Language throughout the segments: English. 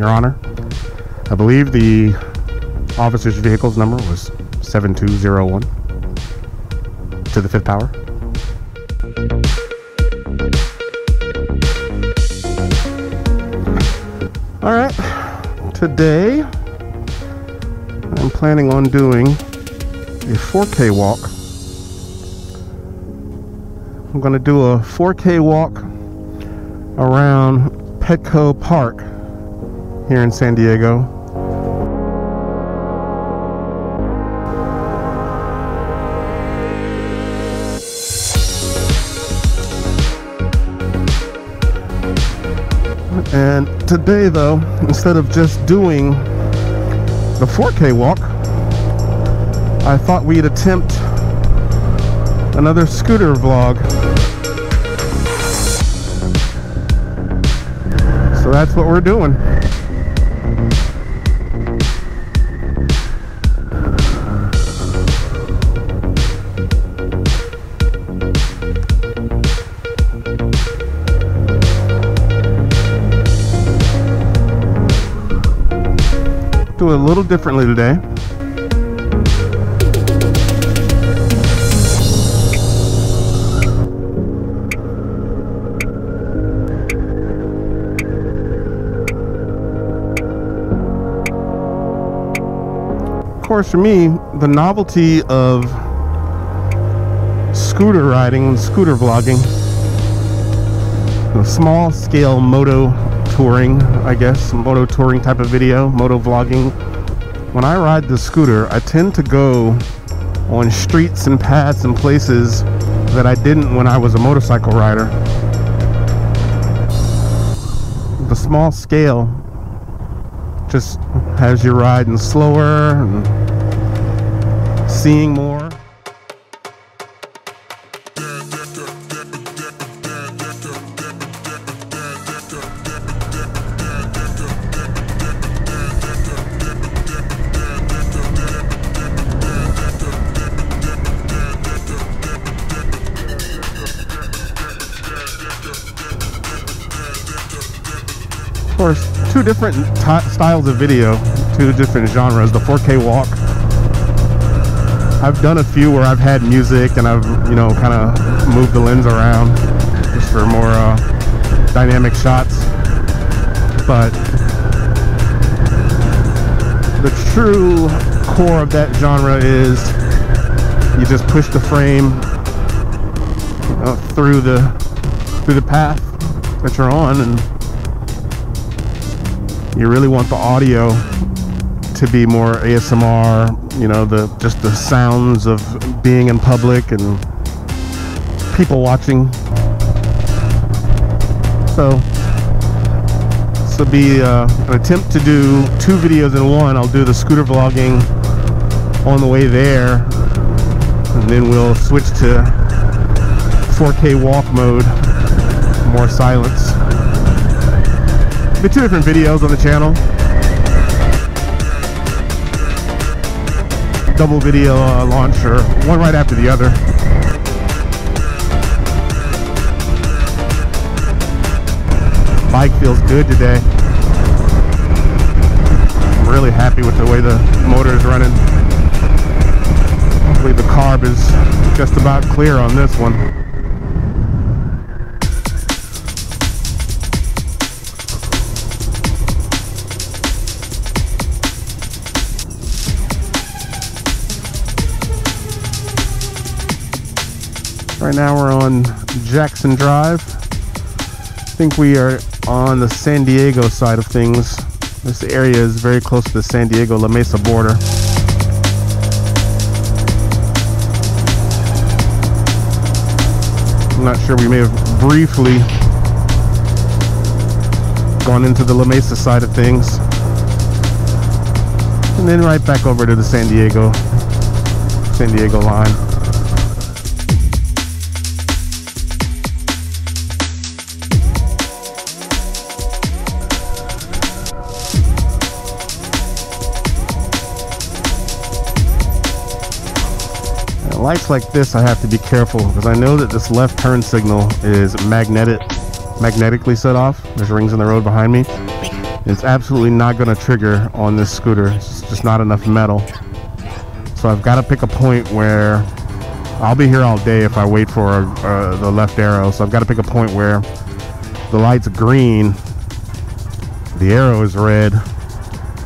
Your Honor. I believe the officer's vehicle's number was 7201 to the 5th power. All right, today I'm planning on doing a 4K walk. I'm going to do a 4K walk around Petco Park here in San Diego. And today though, instead of just doing the 4K walk, I thought we'd attempt another scooter vlog. So that's what we're doing. Do it a little differently today. Of course, for me, the novelty of scooter riding and scooter vlogging, the small scale moto touring, I guess, moto touring type of video, moto vlogging. When I ride the scooter, I tend to go on streets and paths and places that I didn't when I was a motorcycle rider. The small scale just has you riding slower and seeing more. Of course, two different styles of video, two different genres. The 4K walk, I've done a few where I've had music and I've, you know, kind of moved the lens around just for more dynamic shots. But the true core of that genre is you just push the frame through the path that you're on, and you really want the audio to be more ASMR, you know, just the sounds of being in public and people watching. So be an attempt to do two videos in one. I'll do the scooter vlogging on the way there, and then we'll switch to 4K walk mode, more silence. Be two different videos on the channel. Double video launch, or one right after the other. Bike feels good today. I'm really happy with the way the motor is running. Hopefully the carb is just about clear on this one. Right now we're on Jackson Drive. I think we are on the San Diego side of things. This area is very close to the San Diego La Mesa border. I'm not sure, we may have briefly gone into the La Mesa side of things. And then right back over to the San Diego line. Lights like this I have to be careful, because I know that this left turn signal is magnetically set off. There's rings in the road behind me. It's absolutely not going to trigger on this scooter. It's just not enough metal. So I've got to pick a point where I'll be here all day if I wait for the left arrow. So I've got to pick a point where the light's green, the arrow is red,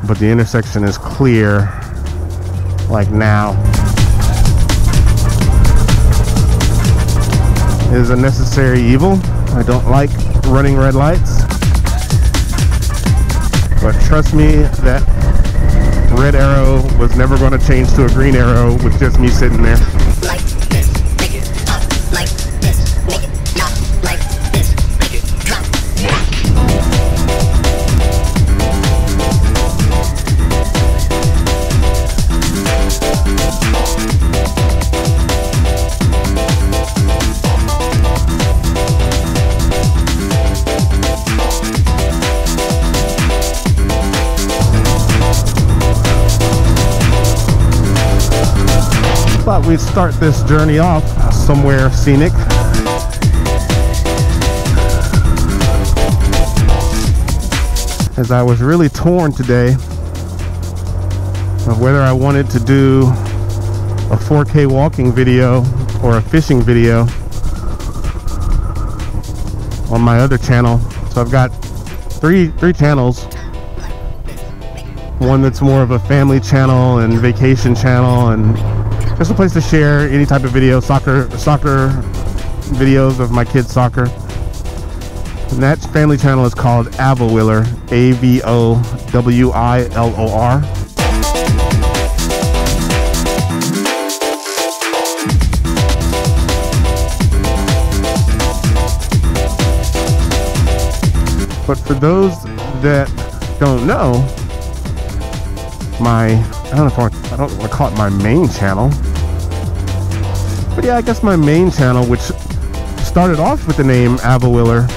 but the intersection is clear, like now. It is a necessary evil. I don't like running red lights. But trust me, that red arrow was never going to change to a green arrow with just me sitting there. Like this, make it up. Like this, make it not. Like this, make it drop. Thought we'd start this journey off somewhere scenic. As I was really torn today of whether I wanted to do a 4K walking video or a fishing video on my other channel. So I've got three channels. One that's more of a family channel and vacation channel, and just a place to share any type of video, soccer videos of my kids' soccer. And that family channel is called Avowiller, A-V-O-W-I-L-O-R. But for those that don't know, I don't want to call it my main channel. But yeah, I guess my main channel, which started off with the name Avowiller,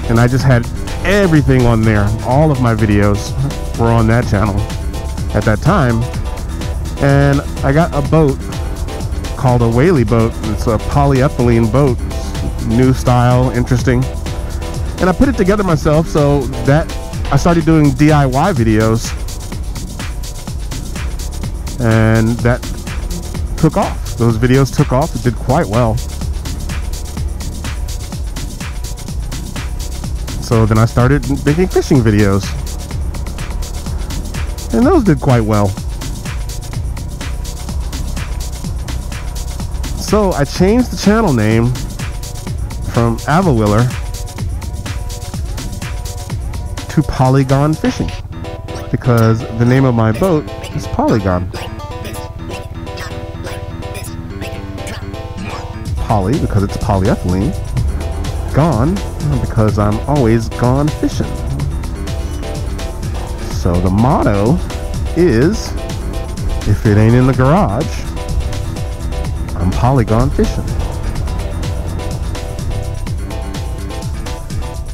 and I just had everything on there. All of my videos were on that channel at that time. And I got a boat called a whaley boat. It's a polyethylene boat, new style, interesting. And I put it together myself, so that I started doing DIY videos, and that took off. Those videos took off. It did quite well. So then I started making fishing videos, and those did quite well. So I changed the channel name from Avowiller to Polygon Fishing, because the name of my boat is Polygon. Poly, because it's polyethylene. Gone, because I'm always gone fishing. So the motto is, if it ain't in the garage, I'm Polygon fishing.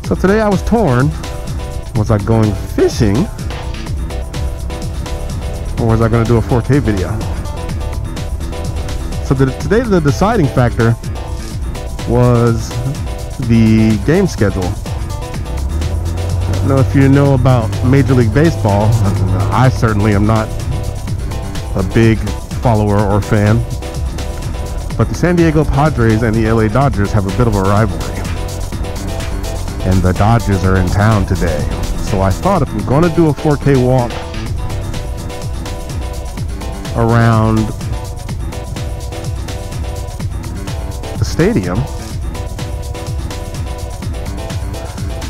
So today I was torn. Was I going fishing, or was I going to do a 4K video? So today the deciding factor was the game schedule. I don't know if you know about Major League Baseball. I certainly am not a big follower or fan, but the San Diego Padres and the LA Dodgers have a bit of a rivalry, and the Dodgers are in town today. So I thought, if I'm going to do a 4K walk around the stadium,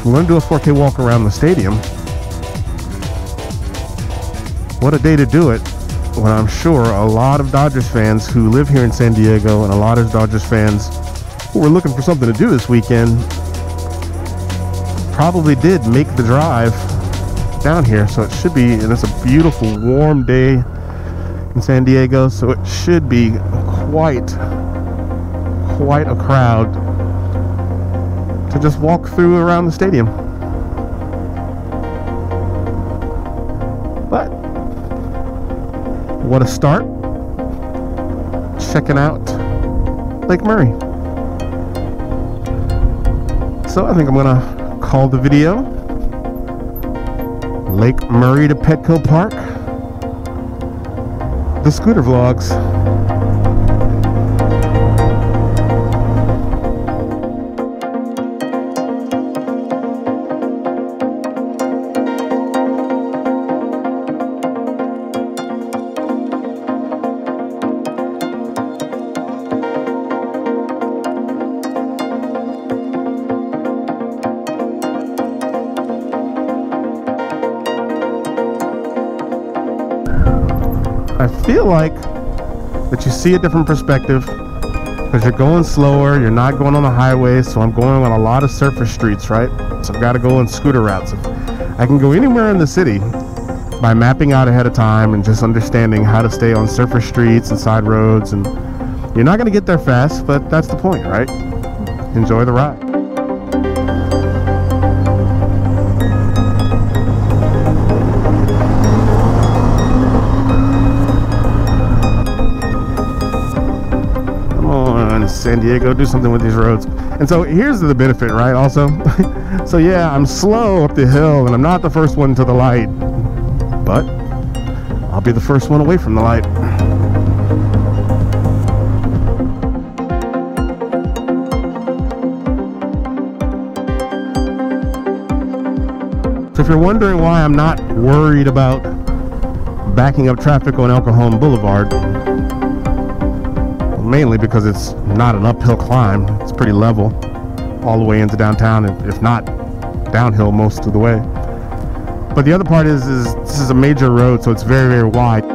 I'm going to do a 4K walk around the stadium. What a day to do it, when I'm sure a lot of Dodgers fans who live here in San Diego, and a lot of Dodgers fans who were looking for something to do this weekend, probably did make the drive down here. So it should be, and it's a beautiful warm day in San Diego, so it should be quite a crowd to just walk through around the stadium. But what a start, checking out Lake Murray. So I think I'm gonna call the video Lake Murray to Petco Park. The scooter vlogs. I feel like that you see a different perspective because you're going slower, you're not going on the highway, so I'm going on a lot of surface streets, right? So I've got to go on scooter routes. I can go anywhere in the city by mapping out ahead of time and just understanding how to stay on surface streets and side roads, and you're not going to get there fast, but that's the point, right? Enjoy the ride. San Diego, do something with these roads. And so here's the benefit, right? Also, so yeah, I'm slow up the hill and I'm not the first one to the light, but I'll be the first one away from the light. So if you're wondering why I'm not worried about backing up traffic on El Cajon Boulevard, mainly because it's not an uphill climb. It's pretty level all the way into downtown, if not downhill most of the way. But the other part is this is a major road, so it's very, very wide.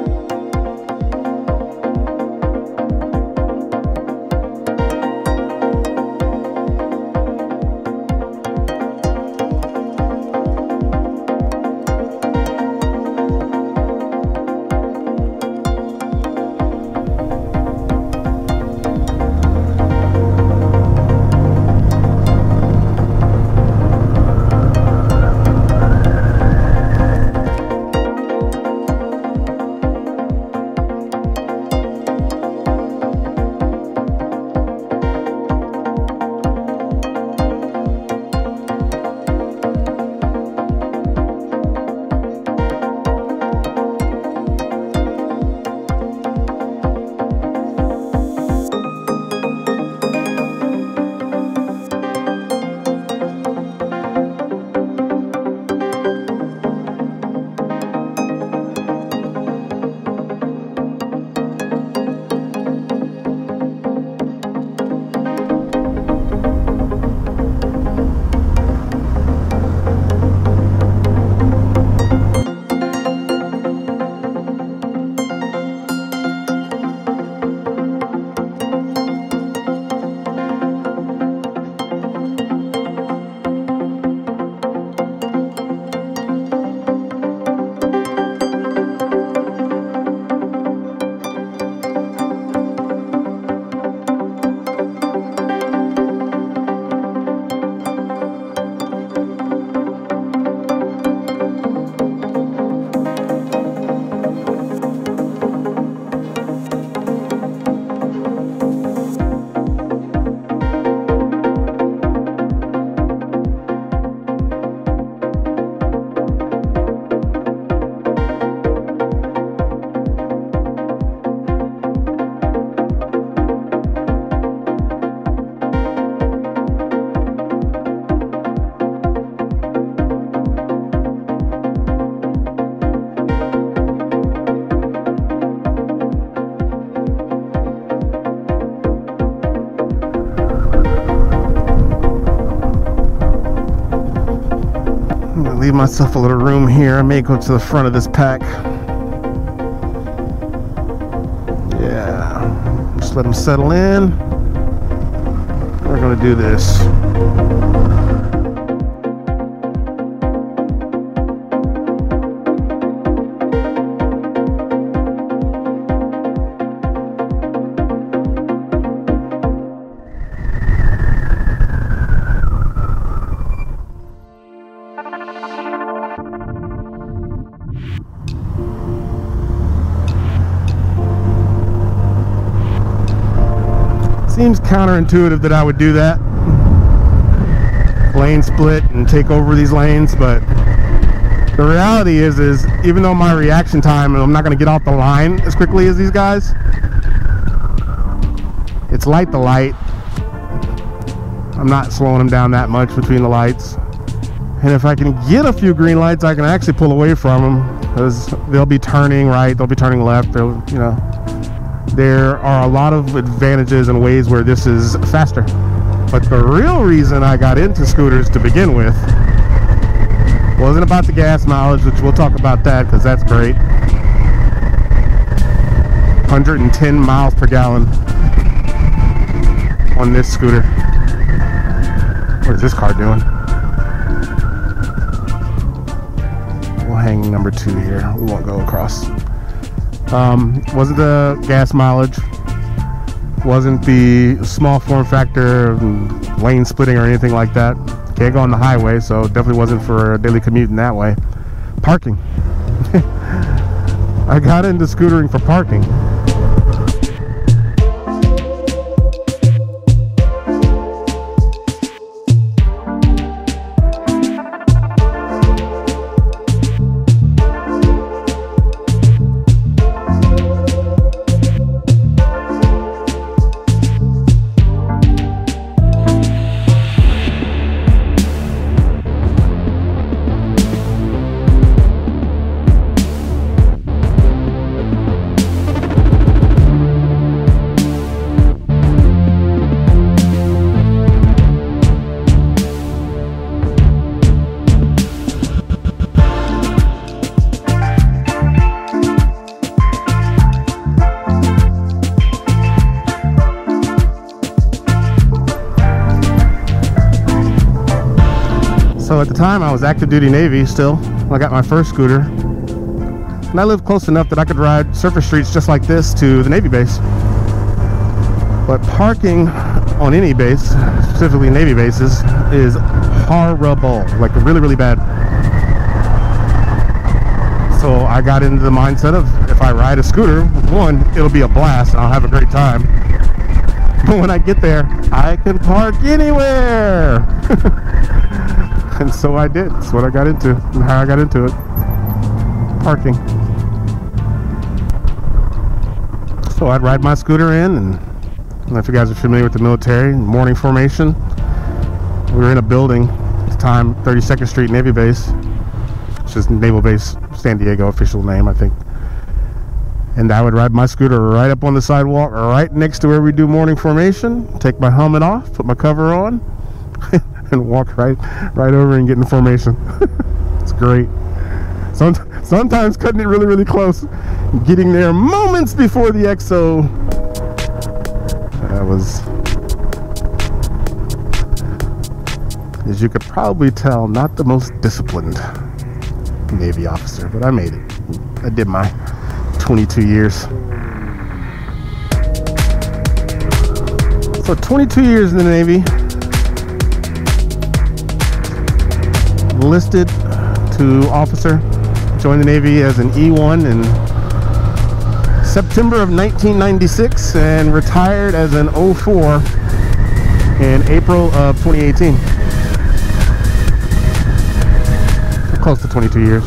Leave myself a little room here. I may go to the front of this pack. Yeah, just let them settle in. We're gonna do this. Seems counterintuitive that I would do that. Lane split and take over these lanes, but The reality is even though my reaction time, I'm not going to get off the line as quickly as these guys, it's light to light. I'm not slowing them down that much between the lights. And if I can get a few green lights, I can actually pull away from them, because they'll be turning right, they'll be turning left. They'll, you know, there are a lot of advantages and ways where this is faster. But the real reason I got into scooters to begin with wasn't about the gas mileage, which we'll talk about that because that's great. 110 miles per gallon on this scooter. What is this car doing? We'll hang number 2 here. We won't go across. Wasn't the gas mileage, wasn't the small form factor, lane splitting or anything like that. Can't go on the highway, so definitely wasn't for a daily commute in that way. Parking. I got into scootering for parking. So at the time I was active duty Navy still. I got my first scooter. And I lived close enough that I could ride surface streets just like this to the Navy base. But parking on any base, specifically Navy bases, is horrible. Like really, really bad. So I got into the mindset of if I ride a scooter, one, it'll be a blast and I'll have a great time. But when I get there, I can park anywhere. And so I did. That's what I got into, and how I got into it. Parking. So I'd ride my scooter in, and I don't know if you guys are familiar with the military, morning formation. We were in a building at the time, 32nd Street Navy Base, which is Naval Base San Diego, official name, I think. And I would ride my scooter right up on the sidewalk, right next to where we do morning formation, take my helmet off, put my cover on, and walk right over and get in formation. It's great. Sometimes cutting it really, really close, getting there moments before the XO. That was, as you could probably tell, not the most disciplined Navy officer, but I made it. I did my 22 years. So 22 years in the Navy. Enlisted to officer, joined the Navy as an E1 in September of 1996 and retired as an 04 in April of 2018. Close to 22 years.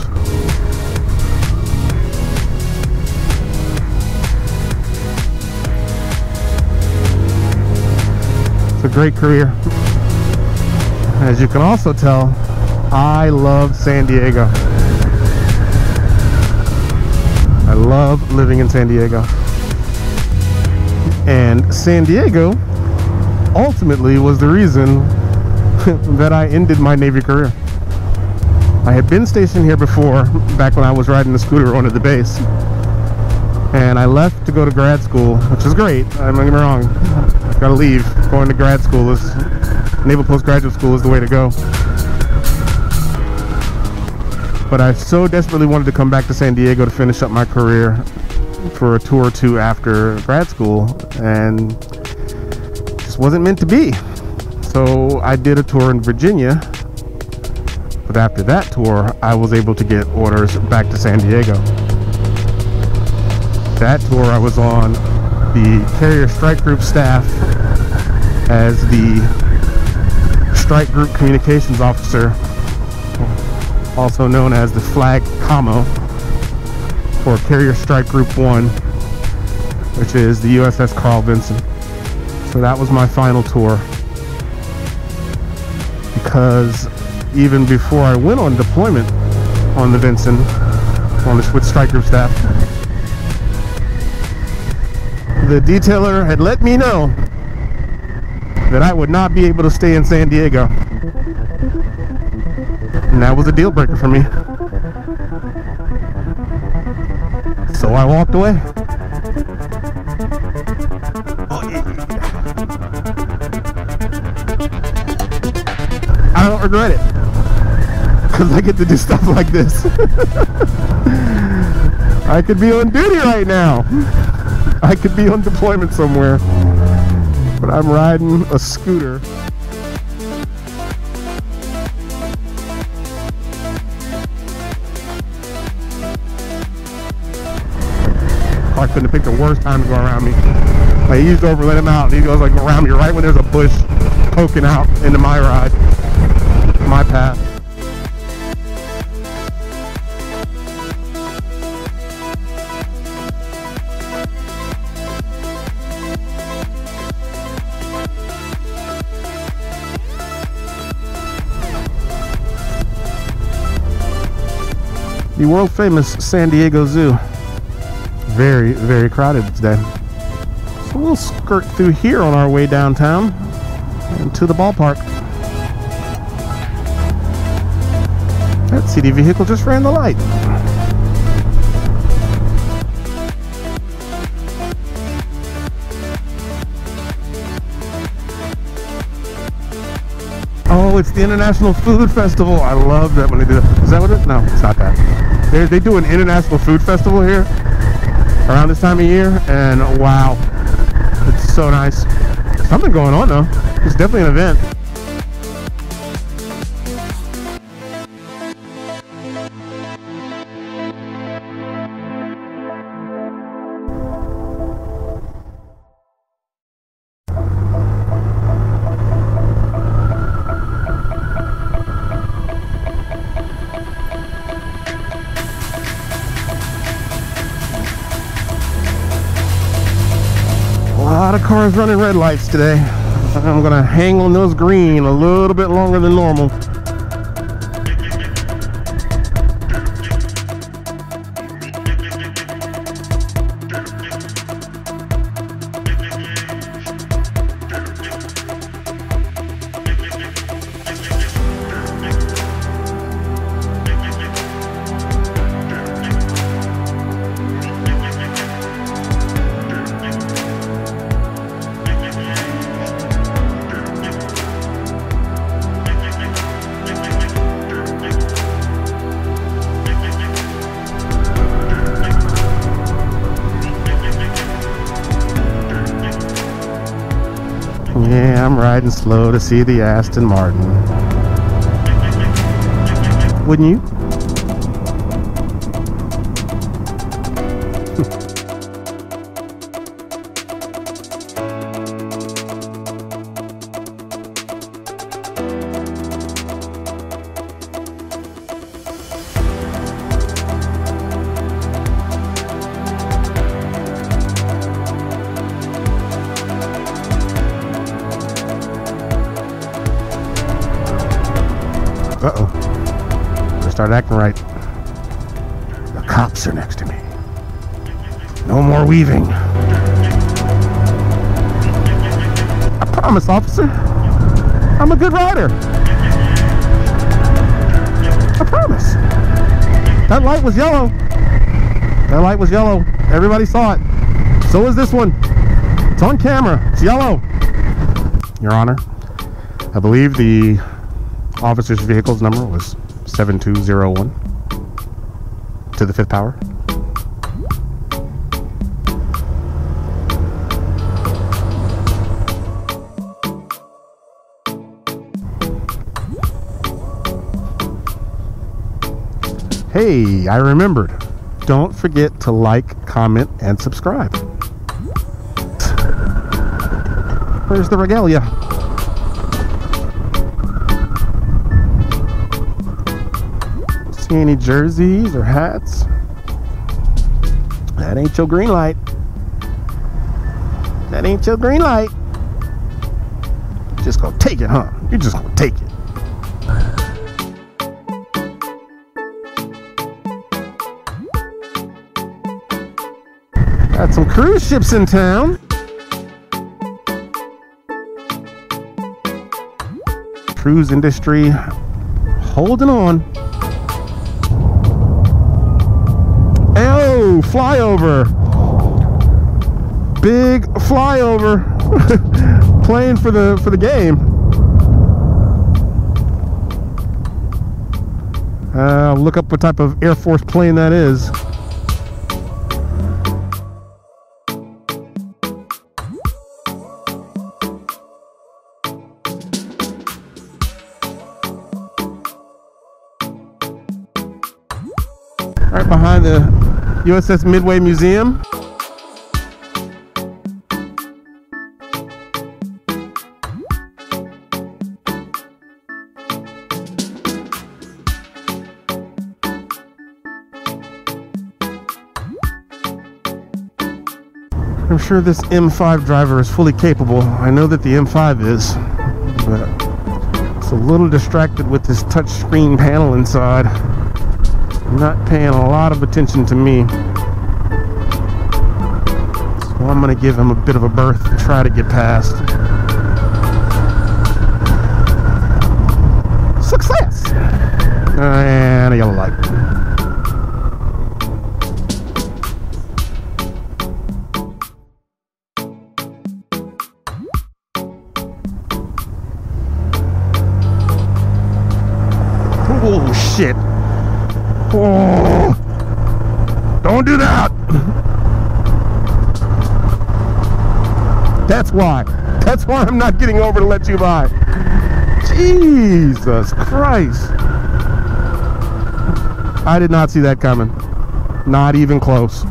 It's a great career. As you can also tell, I love San Diego. I love living in San Diego. And San Diego ultimately was the reason that I ended my Navy career. I had been stationed here before, back when I was riding the scooter onto the base. And I left to go to grad school, which is great. I'm not getting me wrong. I've got to leave. Going to grad school is, Naval Postgraduate School is the way to go. But I so desperately wanted to come back to San Diego to finish up my career for a tour or two after grad school, and it just wasn't meant to be. So I did a tour in Virginia, but after that tour, I was able to get orders back to San Diego. That tour, I was on the Carrier Strike Group staff as the Strike Group Communications Officer also known as the Flag Camo, for Carrier Strike Group 1, which is the USS Carl Vinson. So that was my final tour, because even before I went on deployment on the Vinson, with Strike Group staff, the detailer had let me know that I would not be able to stay in San Diego, and that was a deal breaker for me. So I walked away. I don't regret it, because I get to do stuff like this. I could be on duty right now. I could be on deployment somewhere, but I'm riding a scooter. I couldn't have picked the worst time to go around me. Like, he used to let him out, and he goes like around me right when there's a bush poking out into my ride, my path. The world famous San Diego Zoo. Very, very crowded today. So we'll skirt through here on our way downtown and to the ballpark. That CD vehicle just ran the light. Oh, it's the International Food Festival. I love that when they do that. Is that what it is? No, it's not that. They do an International Food Festival here around this time of year, and wow, it's so nice. There's something going on though. It's definitely an event. A lot of cars running red lights today. I'm gonna hang on those green a little bit longer than normal. Yeah, I'm riding slow to see the Aston Martin. Wouldn't you? Uh-oh. Better start acting right. The cops are next to me. No more weaving. I promise, officer. I'm a good rider. I promise. That light was yellow. That light was yellow. Everybody saw it. So is this one. It's on camera. It's yellow. Your Honor, I believe the officer's vehicle's number was 7201 to the 5th power. Hey, I remembered. Don't forget to like, comment, and subscribe. Where's the regalia? See any jerseys or hats? That ain't your green light. That ain't your green light. Just gonna take it, huh? You're just gonna take it. Got some cruise ships in town. Cruise industry holding on. Oh, flyover. Big flyover. Playing for the game. Look up what type of Air Force plane that is. Right behind the USS Midway Museum. I'm sure this M5 driver is fully capable. I know that the M5 is, but it's a little distracted with this touchscreen panel inside. Not paying a lot of attention to me, so I'm gonna give him a bit of a berth and try to get past. Success! And a yellow light. Oh shit! Oh, don't do that. That's why I'm not getting over to let you by. Jesus Christ. I did not see that coming. Not even close.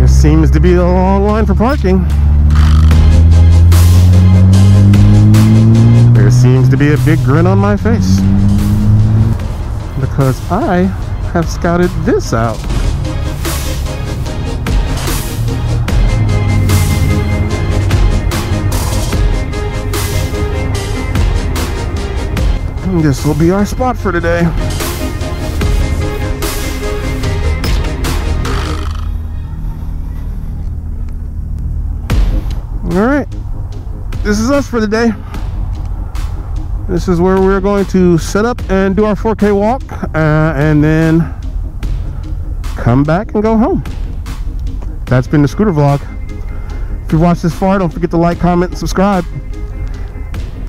Seems to be a long line for parking. There seems to be a big grin on my face because I have scouted this out. And this will be our spot for today. Alright, this is us for the day. This is where we're going to set up and do our 4K walk and then come back and go home. That's been the scooter vlog. If you've watched this far, don't forget to like, comment, and subscribe.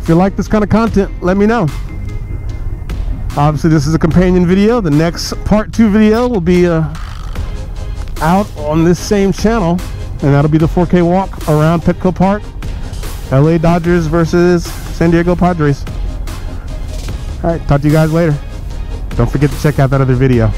If you like this kind of content, let me know. Obviously this is a companion video. The next part 2 video will be out on this same channel. And that'll be the 4K walk around Petco Park, LA Dodgers versus San Diego Padres. All right, talk to you guys later. Don't forget to check out that other video.